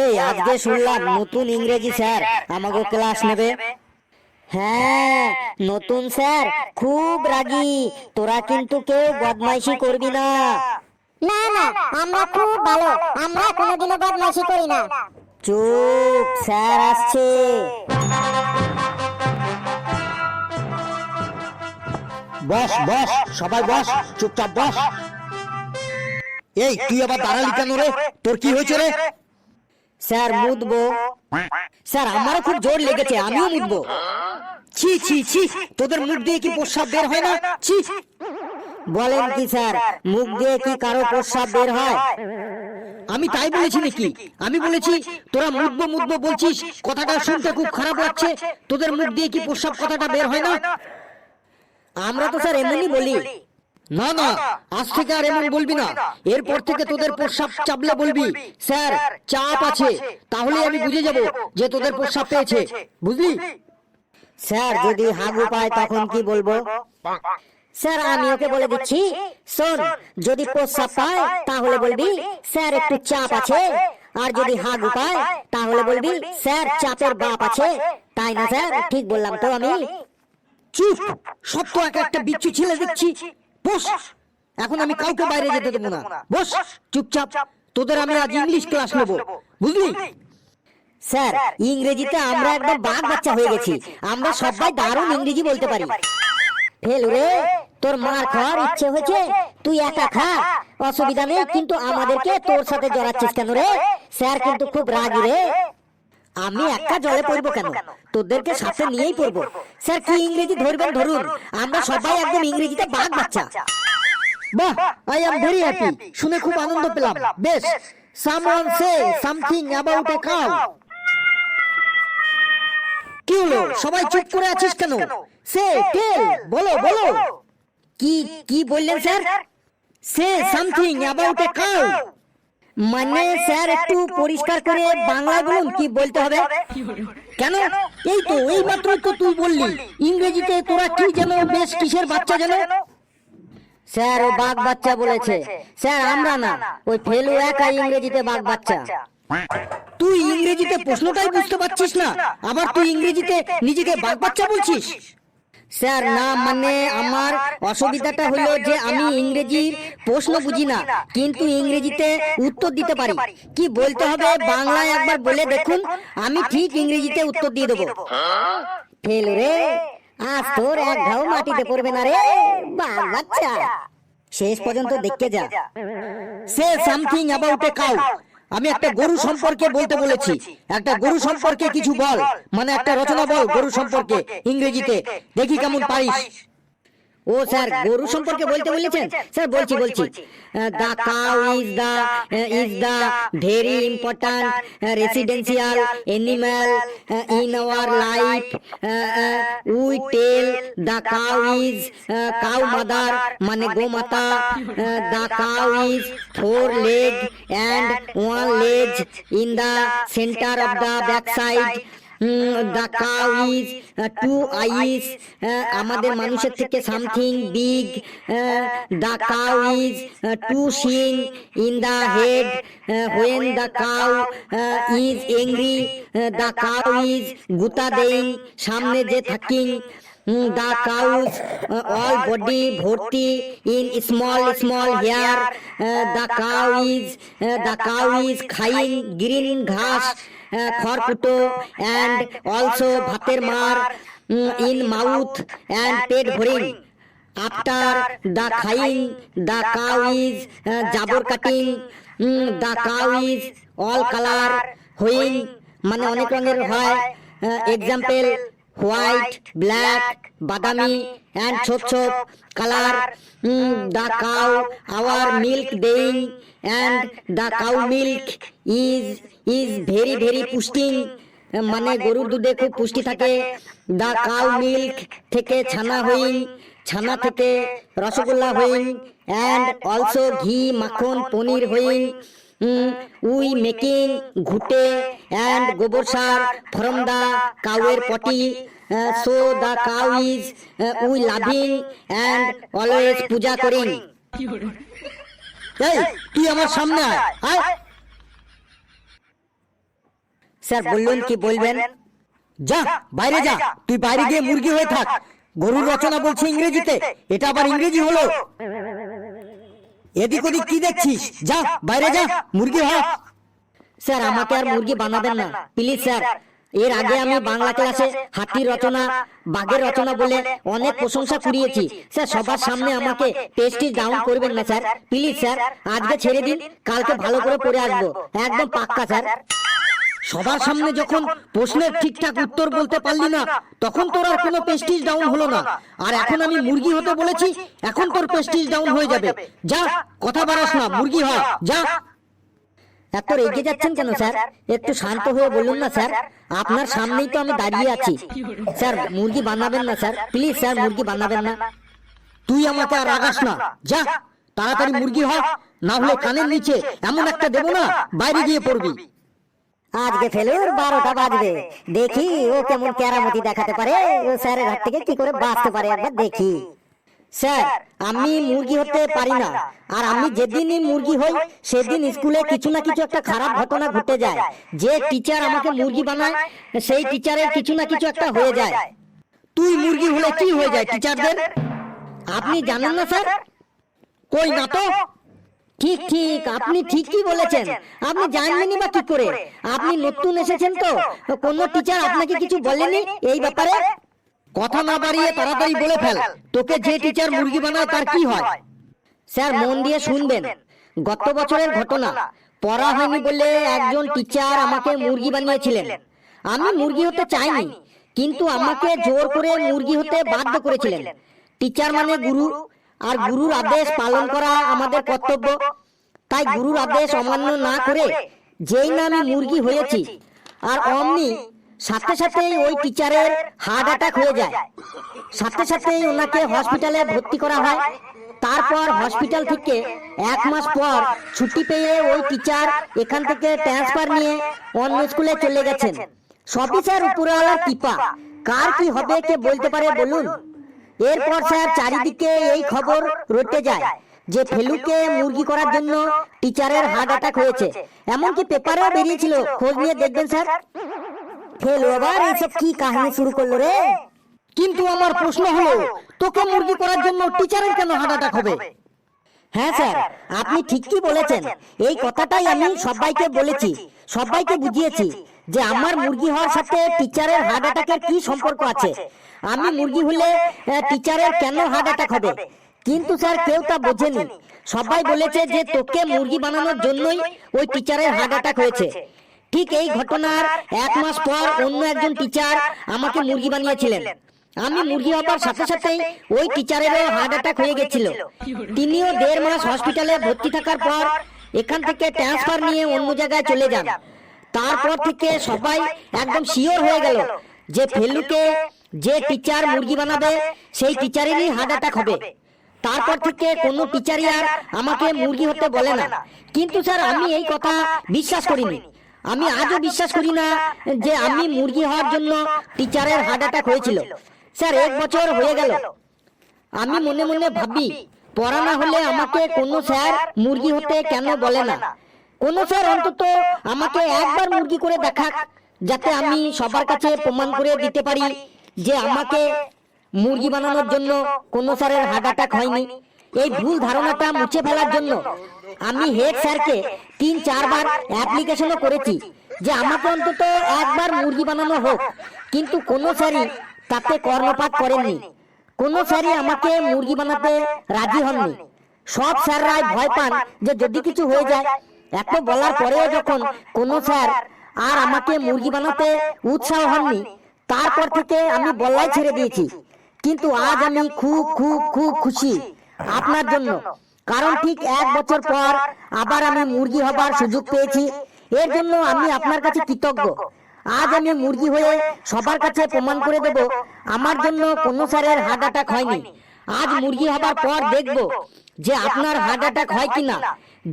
এই আজকে শুনলাম নতুন ইংরেজি স্যার আমাকে ক্লাস নেবে। হ্যাঁ, নতুন স্যার খুব রাগী। তোরা কিন্তু কেউ বদমাইশি করবি না। না না, আমরা খুব ভালো, আমরা কোনোদিনও বদমাইশি করি না। চুপ, স্যার আসছে। বস বস, সবাই বস, চুপচাপ বস। এই তুই আবার দাঁড়ালি কেন রে? তোর কি হয়েছে রে? স্যার মুতবো। স্যার আমারও খুব জোর লেগেছে, আমিও মুতবো। ছি ছি ছি, তোদের মুখ দিয়ে কি প্রস্রাব বের হয় না? ছি। বলেন কি স্যার, মুখ দিয়ে কি কারো প্রস্রাব বের হয়? আমি তাই বলেছি নাকি? আমি বলেছি তোরা মুতবো মুতবো বলছিস, কথাটা শুনতে খুব খারাপ লাগছে। তোদের মুখ দিয়ে কি প্রস্রাব কথাটা বের হয় না? আমরা তো স্যার এমনই বলি। না না, আজ থেকে আর এমন বলবি না। এরপর থেকে তোদের প্রস্রাব চাপলে বলবি স্যার চাপ আছে, তাহলে আমি বুঝে যাব যে তোদের প্রস্রাব পেয়েছে, বুঝলি? স্যার যদি হাগু পায় তখন কি বলবো? স্যার আমি ওকে বলে দিচ্ছি, শোন, যদি প্রস্রাব পায় তাহলে বলবি স্যার একটু চাপ আছে, আর যদি হাগু পায় তাহলে বলবি স্যার চাপের বাপ আছে। তাই না স্যার? ঠিক বললাম তো আমি? চুপ, সব তো এক একটা বিচ্ছু ছেলে দেখছি। বস, এখন আমি কাউকে বাইরে যেতে দেবো না। বস চুপচাপ। তোদের আমি আজ ইংলিশ ক্লাস নেবো, বুঝলি? স্যার ইংরেজিতে আমরা একদম বাঘ বাচ্চা হয়ে গেছি। আমরা সবাই দারুণ ইংরেজি বলতে পারি। ফেলু রে, তোর মার খাওয়ার ইচ্ছে হয়েছে, তুই একা খা, অসুবিধা নেই, কিন্তু আমাদেরকে তোর সাথে জড়াচ্ছিস কেন রে? স্যার কিন্তু খুব রাগী রে। আমি একা জলে পড়বো কেন? তোদেরকে সাথে নিয়েই পড়বো। স্যার কি ইংরেজি ধরবেন ধরুন, আমরা সবাই একদম ইংরেজিতে বাঘ বাচ্চা। বাহ, আই এম ভেরি হ্যাপি, শুনে খুব আনন্দ পেলাম। বেশ, someone say something about a cow. কি হলো, সবাই চুপ করে আছিস কেন? সে টেল, বলো বলো। কি কি বললেন sir? Say something about a cow. মানে স্যার একটু পরিষ্কার করে বাংলায় বলুন, কি বলতে হবে? কেন, এই তো এই মাত্রই তো তুই বললি ইংরেজিতে তোরা কি যেন বেশ কিসের বাচ্চা যেন। স্যার ও বাঘ বাচ্চা বলেছে। স্যার আমরা না, ওই ফেলু একাই ইংরেজিতে বাঘ বাচ্চা। তুই ইংরেজিতে প্রশ্নটাই বুঝতে পারছিস না, আবার তুই ইংরেজিতে নিজেকে বাঘ বাচ্চা বলছিস? স্যার না, মানে আমার অসুবিধাটা হলো যে আমি ইংরেজির প্রশ্ন বুঝি না, কিন্তু ইংরেজিতে উত্তর দিতে পারি। কি বলতে হবে বাংলায় একবার বলে দেখুন, আমি ঠিক ইংরেজিতে উত্তর দিয়ে দেবো। ফেলু রে, আজ তোর এক ঘাও মাটিতে পড়বে না রে, বাঘ বাচ্চা। শেষ পর্যন্ত দেখতে যা। Say something about a cow, আমি একটা গরু সম্পর্কে বলতে বলেছি। একটা গরু সম্পর্কে কিছু বল, মানে একটা রচনা বল গরু সম্পর্কে ইংরেজিতে, দেখি কেমন পারিস। ও স্যার গরু সম্পর্কে বলতে বলেছেন? স্যার বলছি বলছি। The cow is the very important residential animal in our life. We tell the cow is cow mother, মানে গোমাতা। The cow is 4 leg and 1 leg in the center of the backside. The cow is 2 eyes, আমাদের মানুষের থেকে something big. The cow is 2 shin in the head. When the cow is angry, the cow is গুতা দেইং, সামনে যে থাকিং। The cows all body ভর্তি in small hair. The cow is খাইং green ঘাস, খড়কুটো, and also ভাতের মার in mouth and পেট ভরিং। After the খাইং, the cow is জাবর কাটিং। The cow is all color হইং, মানে অনেক রঙের হয়। এক্সাম্পল হোয়াইট, ব্ল্যাক, বাদামি, and ছোপ ছোপ colour. The cow our milk দেইং, and the cow milk is very পুষ্টিং, মানে গরুর দুধে খুব পুষ্টি থাকে। The cow milk থেকে ছানা হইং, ছানা থেকে রসগোল্লা হইং, and also ঘি, মাখন, পনির হইং। উই মেকিং ঘুটে and গোবর সার from the কাউয়ের potty. So the cow is we loving and always puja করিং। এই তুই আমার সামনে আয়, আয়। স্যার বলুন কি বলবেন? যা বাইরে যা, তুই বাইরে গিয়ে মুরগি হয়ে থাক। গরুর রচনা বলছে ইংরেজিতে, এটা আবার ইংরেজি হলো? এদিক ওদিক কি দেখছিস? যা বাইরে যা, মুরগি হ। স্যার আমাকে আর মুরগি বানাবেন না প্লিজ স্যার। এর আগে আমি বাংলা ক্লাসে হাতির রচনা, বাঘের রচনা বলে অনেক প্রশংসা কুড়িয়েছি স্যার। সবার সামনে আমাকে প্রেস্টিজ ডাউন করবেন না স্যার, প্লিজ স্যার। আজকে ছেড়ে দিন, কালকে ভালো করে পড়ে আসবো, একদম পাক্কা স্যার। সবার সামনে যখন প্রশ্নের ঠিকঠাক উত্তর বলতে পারলি না, তখন তোর আর কোনো প্রেস্টিজ ডাউন হলো না। আর এখন আমি মুরগি হতে বলেছি, এখন তোর প্রেস্টিজ ডাউন হয়ে যাবে। যা, কথা বাড়াস না, মুরগি হয়, যা। এত রেগে যাচ্ছেন কেন স্যার? একটু শান্ত হয়ে বলুন না স্যার, আপনার সামনেই তো আমি দাঁড়িয়ে আছি। স্যার মুরগি বানাবেন না স্যার, প্লিজ স্যার, মুরগি বানাবেন না। তুই আমাকে আর রাগাস না, যা তাড়াতাড়ি মুরগি হ, না হলে কানের নিচে এমন একটা দেবো না, বাইরে গিয়ে পড়বি। আজকে ফেলুর 12টা বাজবে, দেখি ও কেমন কেরামতি দেখাতে পারে, ও স্যারের হাত থেকে কি করে বাঁচতে পারে, একবার দেখি। স্যার আমি মুরগি হতে পারি না, আর আমি যেদিনই মুরগি হই সেদিন স্কুলে কিছু না কিছু একটা খারাপ ঘটনা ঘটে যায়। যে টিচার আমাকে মুরগি বানায় সেই টিচারের কিছু না কিছু একটা হয়ে যায়। তুই মুরগি হলে কি হয়ে যায় টিচারদের? আপনি জানেন না স্যার? কই না তো। ঠিক ঠিক, আপনি ঠিকই বলেছেন। আপনি জানবেনই বা কি করে? আপনি নতুন এসেছেন তো, কোনো টিচার আপনাকে কিছু বলেনি এই ব্যাপারে? কথা না বাড়িয়ে তাড়াতাড়ি বলে ফেল, তোকে যে টিচার মুরগি বানায় তার কি হয়? স্যার মন দিয়ে শুনবেন, গত বছরের ঘটনা। পড়া হয়নি বলে একজন টিচার আমাকে মুরগি বানিয়েছিলেন। আমি মুরগি হতে চাইনি, কিন্তু আমাকে জোর করে মুরগি হতে বাধ্য করেছিলেন। টিচার মানে গুরু, আর গুরুর আদেশ পালন করা আমাদের কর্তব্য। তাই গুরুর আদেশ অমান্য না করে যেই না আমি মুরগি হয়েছি, আর অমনি সাথে সাথেই ওই টিচারের হার্ট অ্যাটাক হয়ে যায়। সাথে সাথেই ওনাকে হসপিটালে ভর্তি করা হয়। তারপর হসপিটাল থেকে 1 মাস পর ছুটি পেয়ে ওই টিচার এখান থেকে ট্রান্সফার নিয়ে অন্য স্কুলে চলে গেছেন। সবই স্যার উপরওয়ালার কৃপা। কার কি হবে কে বলতে পারে বলুন? এরপর স্যার চারিদিকে এই খবর রটে যায় যে ফেলুকে মুরগি করার জন্য টিচারের হার্ট অ্যাটাক হয়েছে। এমনকি পেপারেও বেরিয়েছিল, খোঁজ নিয়ে দেখবেন স্যার। ফেলু আবার এইসব কি কাহিনী শুরু করলো রে? কিন্তু আমার প্রশ্ন হলো, তোকে মুরগি করার জন্য টিচারের কেন হার্ট অ্যাটাক হবে? হ্যাঁ স্যার, আপনি ঠিকই বলেছেন। এই কথাটাই আমি সবাইকে বলেছি, সবাইকে বুঝিয়েছি যে আমার মুরগি হওয়ার সাথে টিচারের হার্ট অ্যাটাকের কি সম্পর্ক আছে। আমি মুরগি হলে টিচারের কেন হার্ট অ্যাটাক হবে? কিন্তু স্যার কেউ তা বোঝেনি। সবাই বলেছে যে তোকে মুরগি বানানোর জন্যই ওই টিচারের হার্ট অ্যাটাক হয়েছে। ঠিক এই ঘটনার 1 মাস পর অন্য একজন টিচার আমাকে মুরগি বানিয়েছিলেন। আমি মুরগি হবার সাথে সাথেই ওই টিচারেরও হার্ট অ্যাটাক হয়ে গেছিল। তিনিও 1.5 মাস হসপিটালে ভর্তি থাকার পর এখান থেকে ট্রান্সফার নিয়ে অন্য জায়গায় চলে যান। তারপর থেকে সবাই একদম শিওর হয়ে গেল যে ফেলুকে যে টিচার মুরগি বানাবে সেই টিচারেরই হার্ট অ্যাটাক হবে। তারপর থেকে কোনো টিচারই আর আমাকে মুরগি হতে বলে না। কিন্তু স্যার আমি এই কথা বিশ্বাস করিনি। আমি আজও বিশ্বাস করি না যে আমি মুরগি হওয়ার জন্য টিচারের হার্ট অ্যাটাক হয়েছিল। স্যার 1 বছর হয়ে গেল। আমি মনে মনে ভাবি, পড়া না হলে আমাকে কোনো স্যার মুরগি হতে কেন বলে না? কোনো স্যার অন্তত আমাকে একবার মুরগি করে দেখাক, যাতে আমি সবার কাছে প্রমাণ করে দিতে পারি যে আমাকে মুরগি বানানোর জন্য কোনো স্যারের হার্ট অ্যাটাক হয়নি। এই ভুল ধারণাটা মুছে ফেলার জন্য আমি হেড স্যারকে 3-4 বার অ্যাপ্লিকেশনও করেছি যে আমাকে অন্তত একবার মুরগি বানানো হোক। কিন্তু কোনো স্যারই তাতে কর্ণপাত করেননি। কোনো স্যারই আমাকে মুরগি বানাতে রাজি হননি। সব স্যাররাই ভয় পান যে যদি কিছু হয়ে যায়। এত বলার পরেও যখন কোনো স্যার আর আমাকে মুরগি বানাতে উৎসাহ হননি, তারপর থেকে আমি বলাই ছেড়ে দিয়েছি। কিন্তু আজ আমি খুব খুব খুব খুশি আপনার জন্য, কারণ ঠিক 1 বছর পর আবার আমি মুরগি হবার সুযোগ পেয়েছি। এর জন্য আমি আপনার কাছে কৃতজ্ঞ। আজ আমি মুরগি হয়ে সবার কাছে প্রমাণ করে দেব আমার জন্য কোনো স্যারের হার্ট অ্যাটাক হয়নি। আজ মুরগি হবার পর দেখব যে আপনার হার্ট অ্যাটাক হয় কিনা।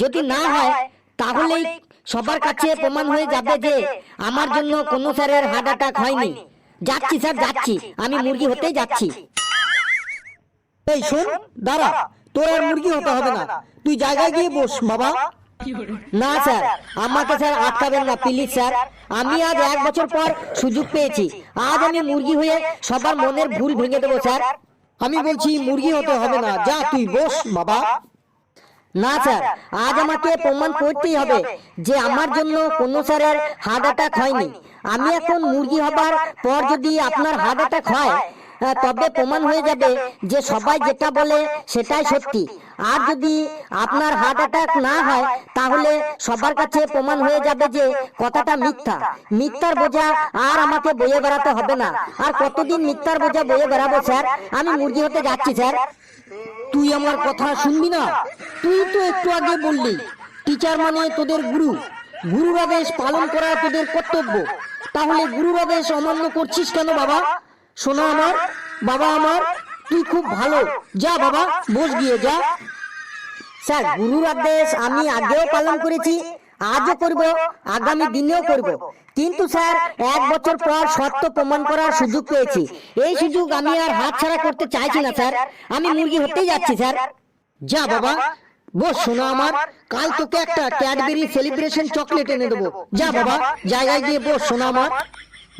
যদি না হয় তাহলেই সবার কাছে প্রমাণ হয়ে যাবে যে আমার জন্য কোনো স্যারের হার্ট অ্যাটাক হয়নি। যাচ্ছি স্যার, যাচ্ছি, আমি মুরগি হতেই যাচ্ছি। এই শোন, দাঁড়া, তোর আর মুরগি হতে হবে না, তুই জায়গায় গিয়ে বস বাবা। না স্যার, আমাকে স্যার আটকাবেন না প্লিজ স্যার। আমি আজ 1 বছর পর সুযোগ পেয়েছি। আজ আমি মুরগি হয়ে সবার মনের ভুল ভেঙে দেবো স্যার। আমি বলছি মুরগি হতে হবে না, যা তুই বস বাবা। না স্যার, আজ আমাকে প্রমাণ করতেই হবে যে আমার জন্য কোনো স্যারের হার্ট অ্যাটাক হয়নি। আমি এখন মুরগি হবার পর যদি আপনার হার্ট অ্যাটাক হয়, তবে প্রমাণ হয়ে যাবে যে সবাই যেটা বলে সেটাই সত্যি। আর যদি আপনার হার্ট অ্যাটাক না হয়, তাহলে সবার কাছে প্রমাণ হয়ে যাবে যে কথাটা মিথ্যা। মিথ্যার বোঝা আর আমাকে বয়ে বেড়াতে হবে না। আর কতদিন মিথ্যার বোঝা বয়ে বেড়াবো স্যার? আমি মুরগি হতে যাচ্ছি স্যার। তুই আমার কথা শুনবি না? তুই তো একটু আগে বললি টিচার মানে তোদের গুরু, গুরুর আদেশ পালন করা তোদের কর্তব্য। তাহলে গুরুর আদেশ অমান্য করছিস কেন বাবা? শোনা আমার, বাবা আমার, তুই খুব ভালো, যা বাবা বস গিয়ে যা। স্যার, গুরুর আদেশ আমি আগেও পালন করেছি, আজও করব, আগামী দিনেও করব। কিন্তু স্যার, 1 বছর পর সত্য প্রমাণ করার সুযোগ পেয়েছি। এই সুযোগ আমি আর হাতছাড়া করতে চাইছি না স্যার। আমি মুরগি হতেই যাচ্ছি স্যার। যা বাবা বস শোনা আমার, কাল তোকে একটা ক্যাডবেরি সেলিব্রেশন চকলেট এনে দেবো। যা বাবা জায়গায় গিয়ে বস শোনা আমার।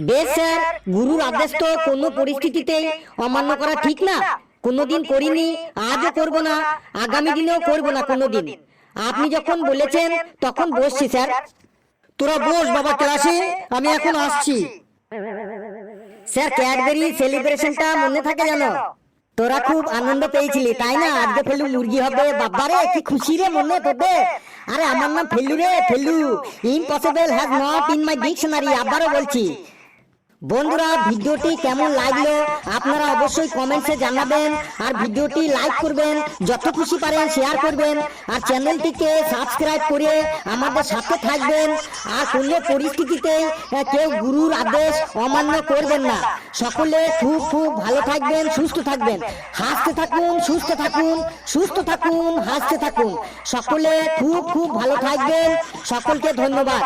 বেশ স্যার, গুরুর আদেশ তো কোনো পরিস্থিতিতেই অমান্য করা ঠিক না। কোনোদিন করিনি, আজও করব না, আগামী দিনেও করব না কোনোদিন। আপনি যখন বলেছেন তখন বসছি স্যার। তোরা বস বাবা ক্লাসে, আমি এখন আসছি। স্যার, ক্যাডবেরি সেলিব্রেশনটা মনে থাকে জানো? তোরা খুব আনন্দ পেয়েছিলি তাই না? আজকে ফেলু মুরগি হবে, বাবারে কি খুশি রে মনে তোদের। আরে আমার নাম ফেলু রে, Felu. Impossible has not in my dictionary. আবারও বলছি। বন্ধুরা, ভিডিওটি কেমন লাগলো আপনারা অবশ্যই কমেন্টসে জানাবেন। আর ভিডিওটি লাইক করবেন, যত খুশি পারেন শেয়ার করবেন। আর চ্যানেলটিকে সাবস্ক্রাইব করে আমাদের সাথে থাকবেন। আর কোনো পরিস্থিতিতে কেউ গুরুর আদেশ অমান্য করবেন না। সকলে খুব খুব ভালো থাকবেন, সুস্থ থাকবেন। হাসতে থাকুন, সুস্থ থাকুন, সুস্থ থাকুন, হাসতে থাকুন। সকলে খুব খুব ভালো থাকবেন। সকলকে ধন্যবাদ।